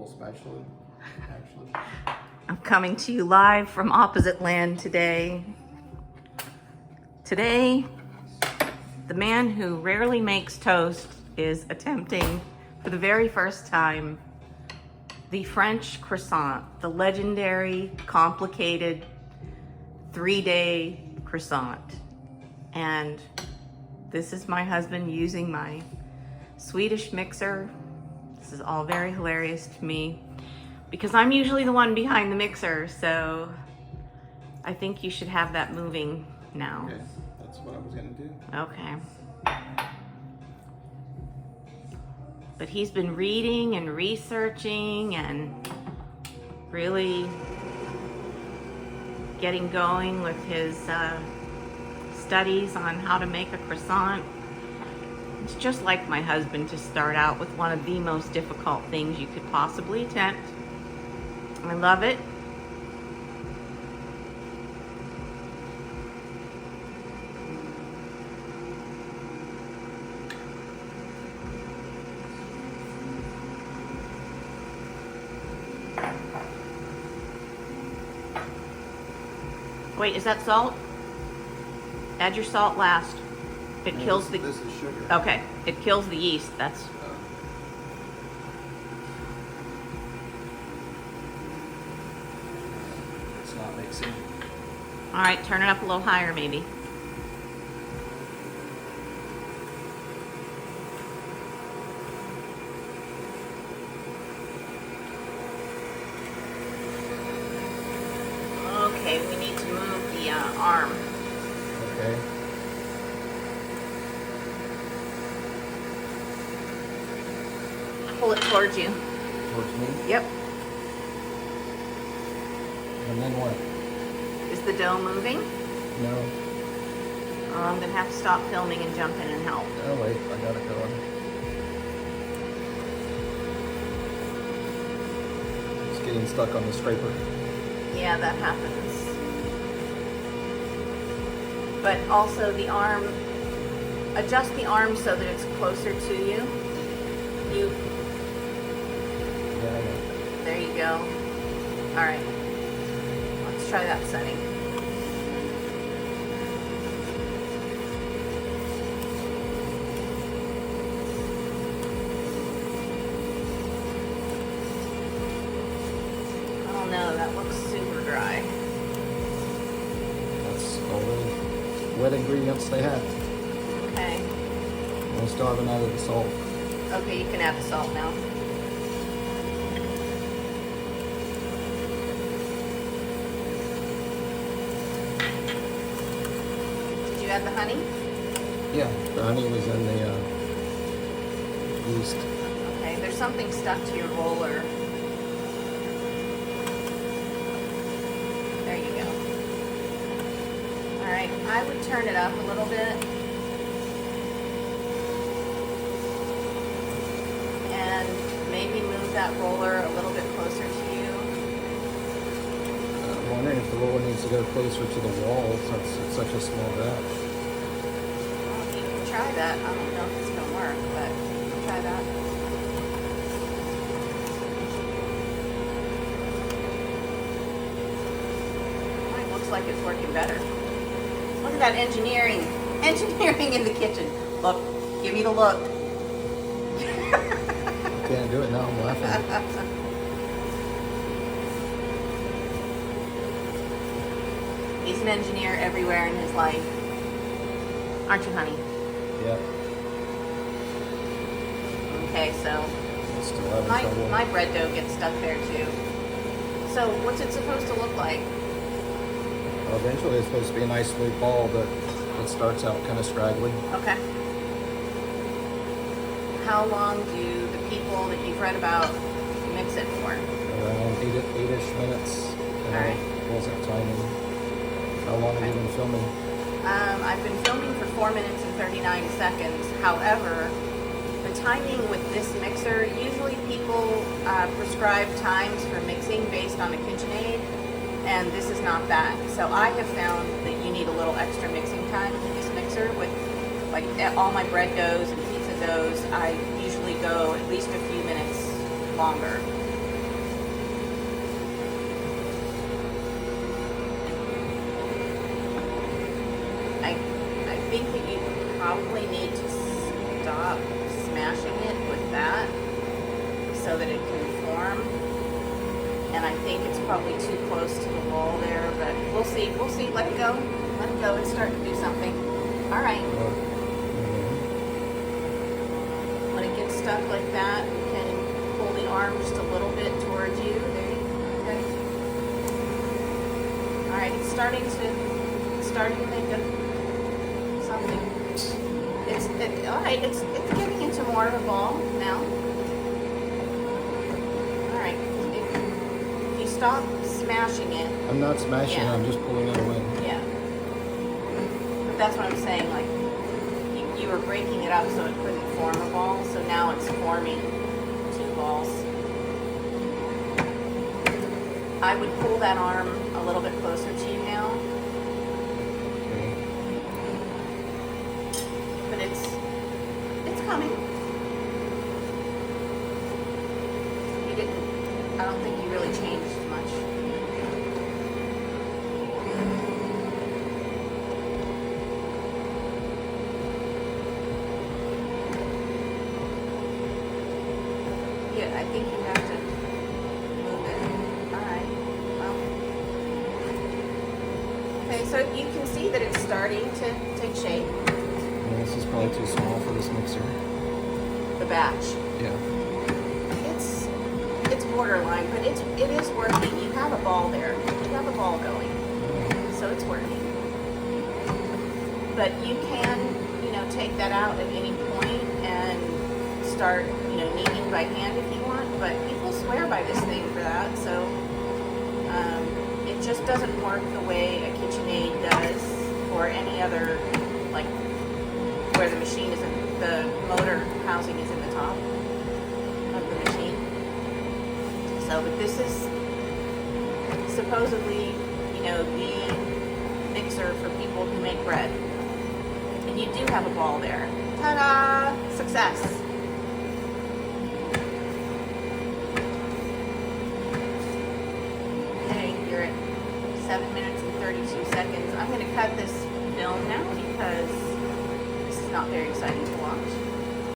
little spatula, actually. I'm coming to you live from opposite land today. Today, the man who rarely makes toast is attempting for the very first time the French croissant, the legendary, complicated 3-day croissant. And this is my husband using my Swedish mixer. This is all very hilarious to me because I'm usually the one behind the mixer, so I think you should have that moving now. Okay, that's what I was gonna do. Okay. But he's been reading and researching and really getting going with his studies on how to make a croissant. It's just like my husband to start out with one of the most difficult things you could possibly attempt. I love it. Wait, is that salt? Add your salt last. It No, kills this is sugar. Okay, it kills the yeast. That's It's not mixing. all right. Turn it up a little higher, maybe. Okay, we need to move the arm. Okay. Pull it towards you. Towards me. Yep. And then what? Is the dough moving? No. Oh, I'm gonna have to stop filming and jump in and help. Oh wait, I got it going. It's getting stuck on the scraper. Yeah, that happens. But also the arm, adjust the arm so that it's closer to you. Yeah, I know. There you go. All right, let's try that setting. Oh no, that looks super dry. That's all the wet ingredients they had. Okay. I still haven't added the salt. Okay, you can add the salt now. Did you add the honey? Yeah, the honey was in the yeast. Okay, there's something stuck to your roller. There you go. All right, I would turn it up a little bit. And maybe move that roller a little bit closer to you. I'm wondering if the roller needs to go closer to the wall since it's such a small batch. Well, you can try that. I don't know if it's gonna work, but you can try that. Mine looks like it's working better. Look at that engineering. Engineering in the kitchen. Look, give me the look. Can't do it now, I'm laughing. He's an engineer everywhere in his life. Aren't you, honey? Yeah, Okay, so still having trouble. my bread dough gets stuck there too. So what's it supposed to look like? Well, eventually it's supposed to be a nice smooth ball, but it starts out kind of scraggly. Okay. How long do the people that you've read about mix it for? Around 8-ish minutes. All right. Wasn't timing. How long have you been filming? I've been filming for 4 minutes and 39 seconds. However, the timing with this mixer, usually people prescribe times for mixing based on a KitchenAid, and this is not that. So I have found that you need a little extra mixing time with this mixer. With like all my bread doughs and pizza doughs, I usually go at least a few minutes longer. And I think it's probably too close to the wall there, but we'll see. We'll see. Let it go. Let it go. It's starting to do something. All right. When it gets stuck like that, you can pull the arm just a little bit towards you. There you go. Ready? All right. It's starting to make something. All right. It's getting into more of a ball now. All right. If you stop smashing it. I'm not smashing it, I'm just pulling it away. Yeah. But that's what I'm saying, like, you were breaking it up so it couldn't form a ball, so now it's forming two balls. I would pull that arm a little bit closer to you now. Okay. But it's coming. I don't think you really changed much. Yeah, I think you have to move it. Alright. Well. Okay, so you can see that it's starting to take shape. Yeah, this is probably too small for this mixer. The batch. Yeah. It's borderline, but it is working. You have a ball there. You have a ball going. So it's working. But you can, take that out at any point and start, kneading by hand if you want. But people swear by this thing for that. So it just doesn't work the way a KitchenAid does or any other, like where the machine is in, the motor housing is in the top of the machine. So, but this is supposedly, the mixer for people who make bread. And you do have a ball there. Ta-da! Success! Okay, you're at 7 minutes and 32 seconds. I'm going to cut this film now because this is not very exciting to watch.